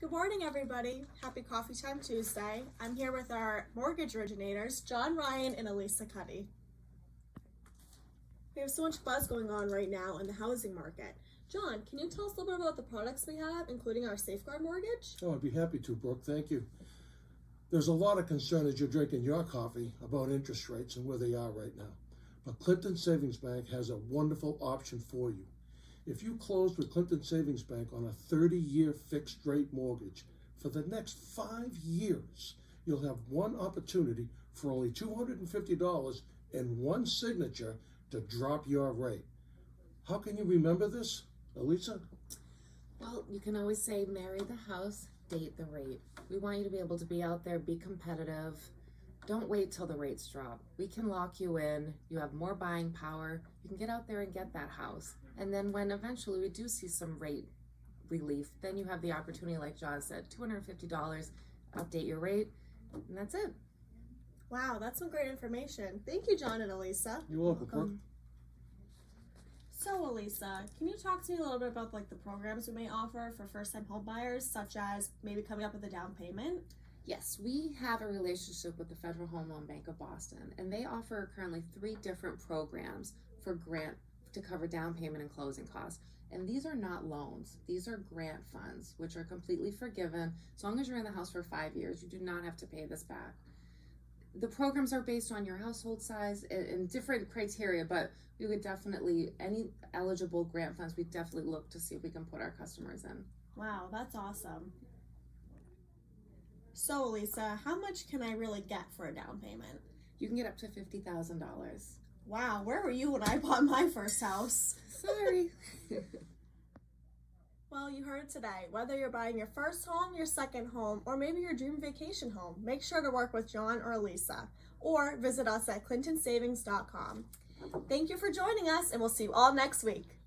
Good morning, everybody. Happy Coffee Time Tuesday. I'm here with our mortgage originators, John Ryan and Elisa Cuddy. We have so much buzz going on right now in the housing market. John, can you tell us a little bit about the products we have, including our Safeguard mortgage? Oh, I'd be happy to, Brooke. Thank you. There's a lot of concern as you're drinking your coffee about interest rates and where they are right now. But Clinton Savings Bank has a wonderful option for you. If you close with Clinton Savings Bank on a 30-year fixed rate mortgage, for the next 5 years, you'll have one opportunity for only $250 and one signature to drop your rate. How can you remember this, Elisa? Well, you can always say marry the house, date the rate. We want you to be able to be out there, be competitive. Don't wait till the rates drop. We can lock you in. You have more buying power. You can get out there and get that house. And then when eventually we do see some rate relief, then you have the opportunity, like John said, $250, update your rate, and that's it. Wow, that's some great information. Thank you, John and Elisa. You're welcome, Brooke. So, Elisa, can you talk to me a little bit about the programs we may offer for first-time home buyers, such as maybe coming up with a down payment? Yes, we have a relationship with the Federal Home Loan Bank of Boston, and they offer currently 3 different programs for grant to cover down payment and closing costs. And these are not loans. These are grant funds, which are completely forgiven. As long as you're in the house for 5 years, you do not have to pay this back. The programs are based on your household size and different criteria, but we would definitely, any eligible grant funds, we definitely look to see if we can put our customers in. Wow, that's awesome. So, Elisa, how much can I really get for a down payment? You can get up to $50,000. Wow, where were you when I bought my first house? Sorry. Well, you heard it today. Whether you're buying your first home, your second home, or maybe your dream vacation home, make sure to work with John or Elisa, or visit us at clintonsavings.com. Thank you for joining us, and we'll see you all next week.